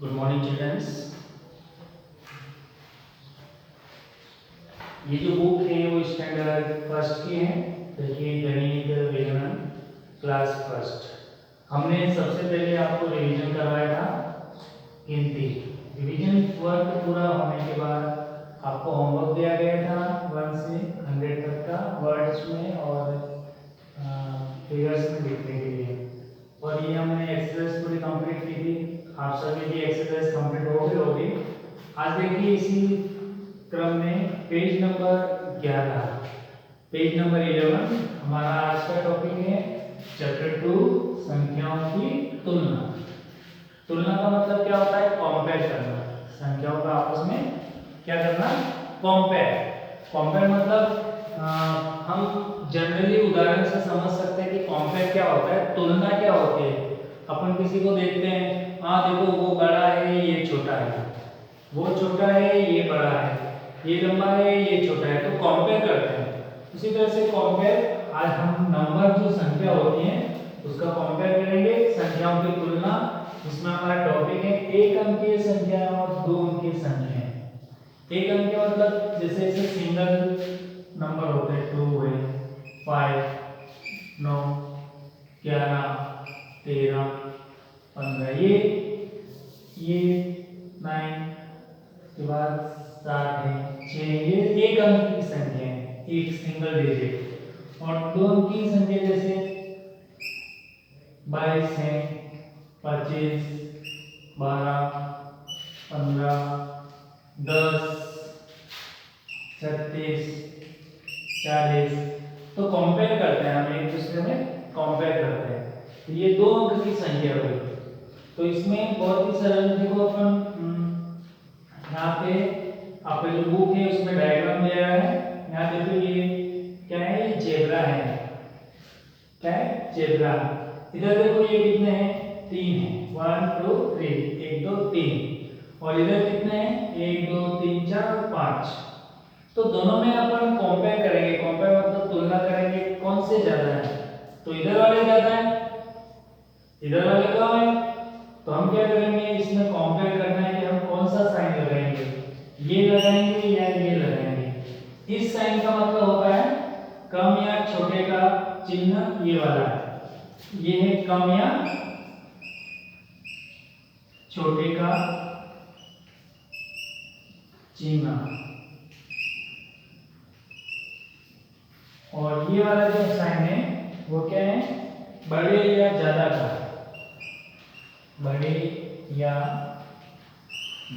Good morning children's. ये जो book है वो स्टैंडर्ड फर्स्ट की है। देखिए गणित विज्ञान क्लास फर्स्ट। हमने सबसे पहले आपको रिवीजन करवाया था गिनती। रिवीजन वर्क पूरा होने के बाद आपको होमवर्क दिया गया था 1 से 100 तक का वर्ड्स में और फिगर्स में लिखने के लिए। और ये हमने एक्सरसाइज पूरी कंप्लीट की थी। आप सभी की एक्सरसाइज कंप्लीट हो गई होगी। आज देखिए इसी क्रम में पेज नंबर 11 पेज नंबर 11 हमारा आज का टॉपिक है चैप्टर 2 संख्याओं की तुलना। तुलना का मतलब क्या होता है? कंपेयर करना। संख्याओं का आपस में क्या करना? कंपेयर। कंपेयर मतलब हम जनरली उदाहरण से समझ सकते हैं कि कंपेयर क्या होता है, तुलना क्या होती है। अपन किसी को देखते हैं, हाँ देखो वो बड़ा है ये छोटा है, वो छोटा है ये बड़ा है, ये लंबा है ये छोटा है, तो कंपेयर करते हैं। उसी तरह से कंपेयर आज हम नंबर जो संख्या होती है उसका कंपेयर करेंगे, संख्याओं की तुलना। इसमें हमारा टॉपिक है एक अंकीय संख्या और दो अंकीय संख्या। एक अंकीय मतलब जैसे इसे सिंगल नंबर होते हैं, 2 है, 5, 9, 11, 13, 15, ये 9 के बाद 7 है, 6, ये एक अंक की संख्या है, एक सिंगल डिजिट। और दो अंक की संख्या जैसे 22 है, 25, 12, 15, 10, 36, 40। तो कंपेयर करते हैं, हम एक दूसरे में कंपेयर करते हैं। तो ये दो अंक की संख्या हुई। तो इसमें बहुत ही सरल देखो, अपन यहाँ पे आपका जो बुक है उसमें डायग्राम दिया है। यहाँ देखो ये क्या है? ये जेब्रा है। क्या है? जेब्रा। इधर देखो ये कितने हैं? 3 है, 1 2 3, 1 2 3। और इधर कितने हैं? 1 2 3 4 और 5। तो दोनों में अपन कंपेयर करेंगे। कंपेयर मतलब तुलना करेंगे, कौन से ज्यादा है। तो इधर वाले ज्यादा है, इधर वाले कम है। तो हम क्या करेंगे, इसमें कंपेयर करना है कि हम कौन सा साइन लगाएंगे, ये लगाएंगे या ये लगाएंगे। इस साइन का मतलब होता है कम या छोटे का चिन्ह, ये वाला है। ये है कम या छोटे का चिन्ह। और ये वाला जो साइन है वो क्या है? बड़े या ज्यादा का, बड़े या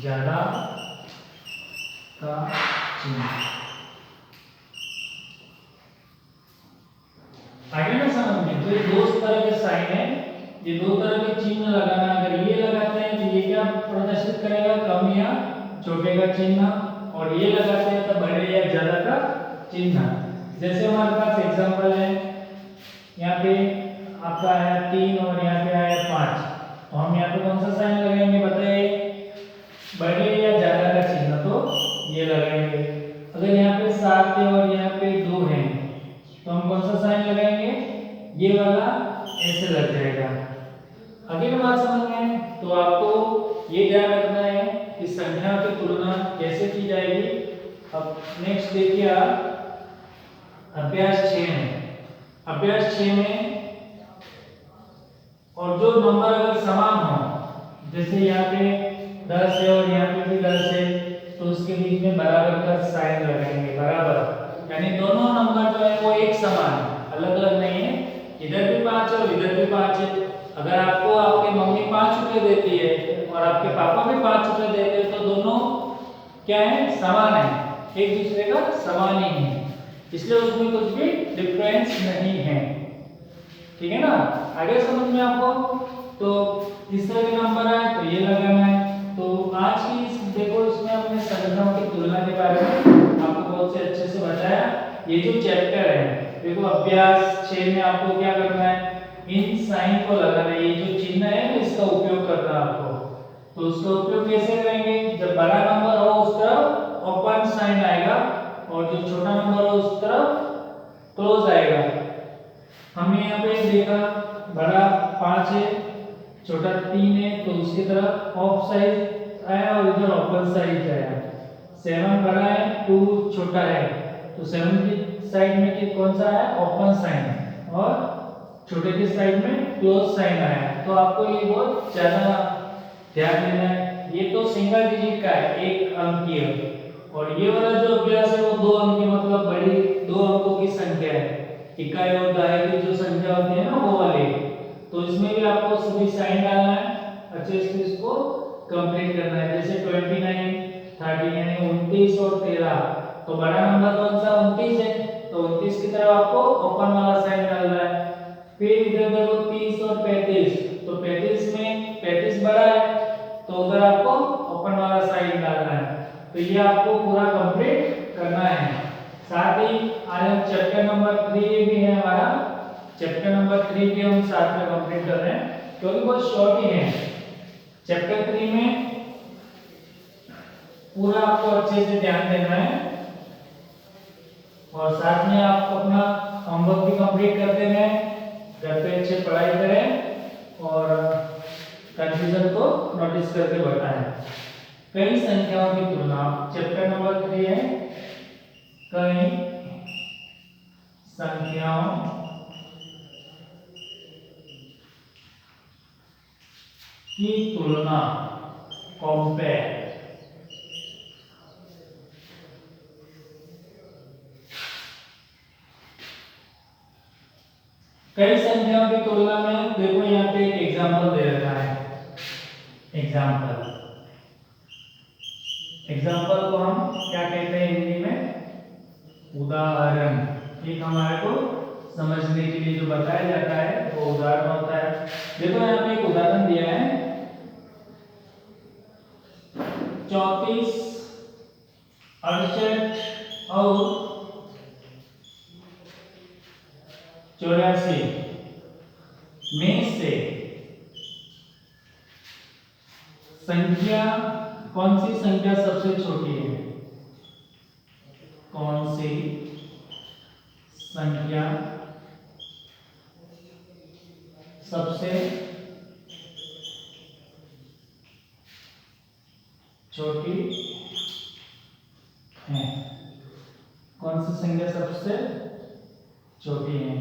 ज्यादा का चिन्ह। आगे ना समझ में, तो ये दो तरह के साइन है, ये दो तरह के चिन्ह लगाना। अगर ये लगाते हैं तो ये क्या प्रदर्शित करेगा? कम या छोटे का चिन्ह। और ये लगाते हैं तो बड़े या ज्यादा का चिन्ह। जैसे हमारे पास एग्जांपल है, यहाँ पे आपका आया 3 और यहाँ पे आया 5। तो हम यहाँ पे कौन सा साइन लगाएंगे बताइए? बड़े या ज्यादा का चिन्ह, तो ये लगाएंगे। अगर यहाँ पे 7 है और यहाँ पे 2 है तो हम कौन सा साइन लगाएंगे? ये वाला ऐसे लग जाएगा। अगली बात समझ में? तो आपको ये ध्यान रखना है कि संख्या की तुलना कैसे की जाएगी। अब नेक्स्ट देखिए आप अभ्यास 6 में। अभ्यास 6 में और जो नंबर अगर समान हो, जैसे यहाँ पे 10 है और यहाँ पे भी 10 है, तो उसके बीच में बराबर का साइन लगाएंगे। बराबर यानी दोनों नंबर जो है वो एक समान है, अलग अलग नहीं है। इधर भी 5 है और इधर भी 5 है। अगर आपको आपकी मम्मी 5 रुपए देती है और आपके पापा भी 5 रुपए देते हैं तो दोनों क्या है? समान है, एक दूसरे का समान ही है, इसलिए उसमें कुछ भी डिफरेंस नहीं है। ठीक है ना? आगे समझ में आपको? तो इस तरह के नंबर है तो ये लगाना है। तो आज की इस देखो, इसमें हमने संख्याओं की तुलना के बारे में आपको बहुत से अच्छे से बताया। ये जो चैप्टर है देखो, अभ्यास 6 में आपको क्या करना है? इन साइन को लगाना है। ये जो चिन्ह है ना, इसका उपयोग करना है आपको। तो उसका उपयोग कैसे करेंगे? जब बड़ा नंबर हो उस तरफ ओपन साइन आएगा और जो छोटा नंबर हो उस तरफ क्लोज आएगा। हमने यहाँ पे देखा बड़ा 5 है, छोटा 3 है तो उसकी तरफ ऑफ साइड आया और इधर ओपन साइड आया। 7 बड़ा है 2 छोटा है तो 7 की साइड में कौन सा है ओपन साइन और छोटे के साइड में क्लोज साइन आया। तो आपको ये बहुत ज्यादा ध्यान देना है। ये तो सिंगल डिजिट का है 1 अंकीय और ये वाला जो अभ्यास है वो 2 अंकीय मतलब बड़ी 2 अंकों की संख्या है। इकाई और दहाई की जो संख्या होती है ना वो वाली। तो इसमें भी आपको सभी साइन डालना है अच्छे से इसको कंप्लीट करना है। जैसे 29 30 यानी 29 और 13 तो बड़ा नंबर कौन सा 29 है तो 29 की तरफ आपको ओपन वाला साइन डालना है। फिर इधर देखो 30 और 35 तो 35 में 35 बड़ा है तो उधर आपको ओपन वाला साइन डालना है। तो ये आपको पूरा कंप्लीट करना है। साथ ही आज हम चैप्टर नंबर 3 भी है हमारा। चैप्टर नंबर 3 भी हम साथ में कंप्लीट कर रहे हैं क्योंकि बहुत शॉर्ट ही है। चैप्टर 3 में पूरा आपको अच्छे से ध्यान देना है और साथ में आप अपना होमवर्क भी कंप्लीट करते रहें, घर पे अच्छे पढ़ाई करें और कंफ्यूजन को नोटिस करके बताएं। कई संख्याओं की तुलना चैप्टर नंबर 3 है कई संख्याओं की तुलना कंपेयर। कई संख्याओं की तुलना में देखो यहाँ पे एक एग्जांपल दे रखा है। एग्जांपल को हम क्या कहते हैं हिंदी में उदाहरण। एक हमारे को समझने के लिए जो बताया जाता है वो उदाहरण होता है। देखो यहाँ पे एक उदाहरण दिया है 34 68 और 84 में से संख्या कौन सी संख्या सबसे छोटी है। कौन सी संख्या सबसे छोटी है। कौन सी संख्या सबसे छोटी है।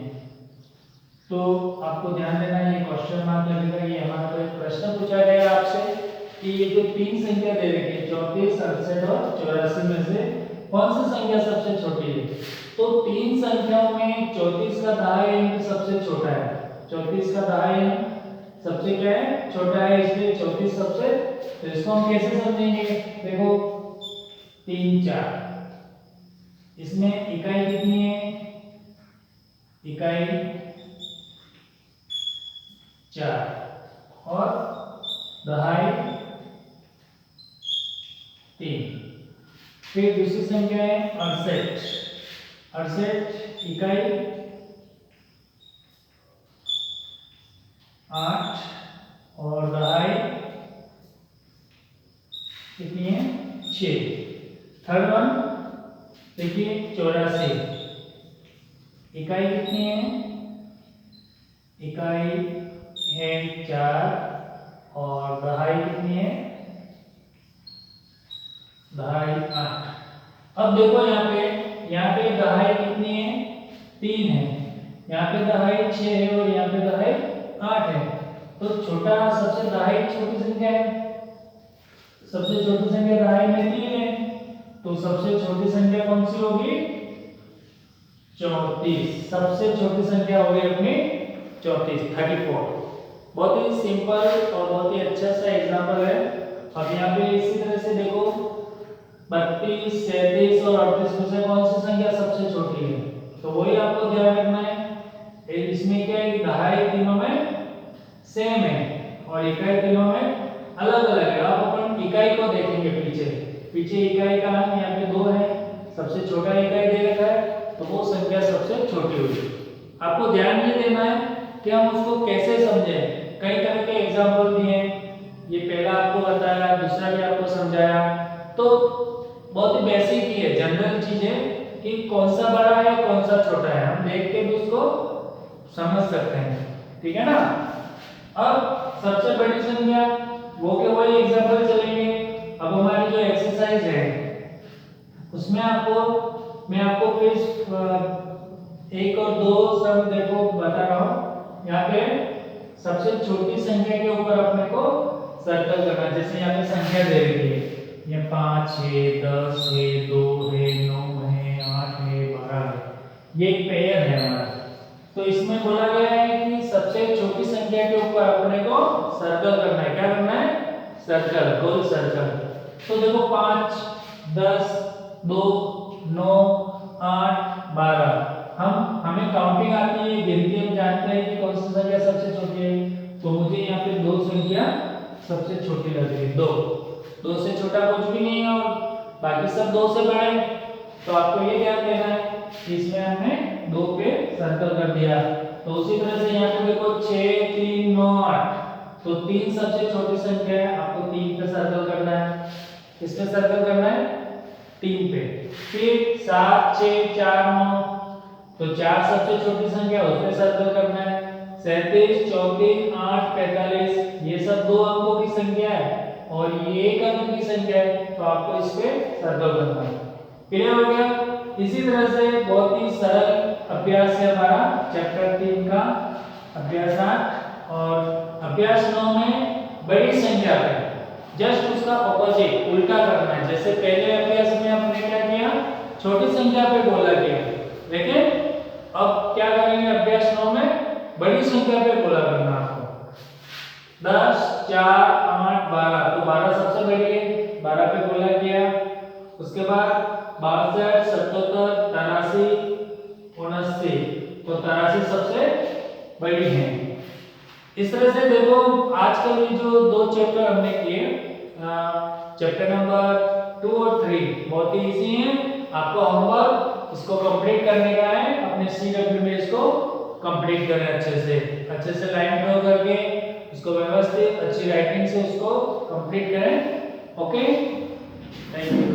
तो आपको ध्यान देना है ये क्वेश्चन मार्क लगेगा। ये हमारा कोई प्रश्न पूछा जाएगा आपसे कि ये जो 3 संख्या दे रखी है 34 68 और 84 में से कौन सी संख्या सबसे छोटी है। तो 3 संख्याओं में 34 का दहाई अंक सबसे छोटा है। 34 का दहाई अंक सबसे क्या है छोटा है इसलिए 34 सबसे। तो इसको हम कैसे समझेंगे देखो 3 4 इसमें इकाई कितनी है इकाई 4 और दहाई 3। फिर दूसरी संख्या है 68 इकाई 8 और दहाई कितनी है 6। थर्ड वन देखिए 84 इकाई कितनी है इकाई है 4 और दहाई कितनी है दहाई 8। अब देखो यहाँ पे दहाई कितनी है 3 है। यहाँ पे दहाई 6 है और यहाँ पे दहाई 8 है। तो छोटा सबसे दहाई छोटी संख्या है। सबसे छोटी संख्या दहाई में 3 है तो सबसे छोटी संख्या कौन सी होगी 34। सबसे छोटी संख्या होगी अपनी 34। बहुत ही सिंपल और बहुत ही अच्छा सा एग्जांपल है। अब यहाँ पे इसी तरह से देखो 32 37 और 38 में से कौन सी संख्या सबसे छोटी है। तो वही आपको ध्यान रखना है। इसमें क्या है दहाई तीनों में सेम है और इकाई तीनों में अलग अलग है। आप अपन इकाई को देखेंगे पीछे इकाई का नाम यहाँ पे 2 है। सबसे छोटा इकाई दे रखा है तो वो संख्या सबसे छोटी होगी। आपको ध्यान ये देना है कि हम उसको कैसे समझें। कई तरह के एग्जाम्पल दिए हैं। ये पहला आपको बताया दूसरा भी आपको समझाया। तो बहुत ही बेसिक ही है जनरल चीज है कि कौन सा बड़ा है कौन सा छोटा है हम देख के भी उसको समझ सकते हैं। ठीक है ना। अब सबसे बड़ी संख्या वो के वही एग्जांपल चलेंगे। अब हमारी जो एक्सरसाइज है उसमें मैं आपको फिर एक और दो सब देखो बता रहा हूँ। यहाँ पे सबसे छोटी संख्या के ऊपर अपने को सर्कल करना। जैसे यहाँ पे संख्या दे रही है, ये 5 है, 10 है, 2 है, 9 है, 8 है, 12 है, ये एक पेयर है हमारा। तो इसमें बोला गया है कि सबसे छोटी संख्या के ऊपर अपने को सर्कल करना है। क्या करना है? सर्कल, गोल सर्कल। तो देखो 5, 10, 2, 9, 8, 12। हमें काउंटिंग आती है, गिनती हम जानते हैं कि कौन सी संख्या सबसे छोटी है। तो मुझे यहाँ पे दो संख्या सबसे छोटी लग रही है। दो से छोटा कुछ भी नहीं है और बाकी सब दो से बड़े। तो आपको ये ध्यान देना है कि इसमें हमने 2 पे सर्कल कर दिया। तो उसी तरह से यहाँ पे देखो 6, 3, 9, 8। तो 3 सबसे छोटी संख्या है, आपको 3 पे सर्कल करना है। किस पे सर्कल करना है? 3 पे। फिर 7, 6, 4, 9। तो 4 सबसे छोटी संख्या, उस पे सर्कल करना है। 37, 34, 8, 45 ये सब 2 अंकों की संख्या है और ये 1 अंक की संख्या है। तो आपको इस पे सर्कल करना है। क्लियर हो गया? इसी तरह से बहुत ही सरल अभ्यास है हमारा चैप्टर 3 का अभ्यास 8 और अभ्यास 9 में बड़ी संख्या पे जस्ट उसका ऑपोजिट उल्टा करना है। जैसे पहले अभ्यास में हमने क्या किया, छोटी संख्या पे बोला गया, लेकिन अब क्या करेंगे अभ्यास 9 में बड़ी संख्या पे बोला करना आपको। 10, 4, 8, 12। तो 12 सबसे बड़ी है, 12 पे बोला गया। उसके बाद 62, 77, 83, 79। तो 83 सबसे बड़ी है। इस तरह से देखो आजकल ये जो 2 चैप्टर हमने किए, चैप्टर नंबर 2 और 3 बहुत ही इजी है। आपको होमवर्क इसको कंप्लीट करने का है। अपने CW में इसको कंप्लीट करें अच्छे से लाइन ड्रॉ करके उसको व्यवस्थित अच्छी राइटिंग से उसको कंप्लीट करें। Okay, thank you.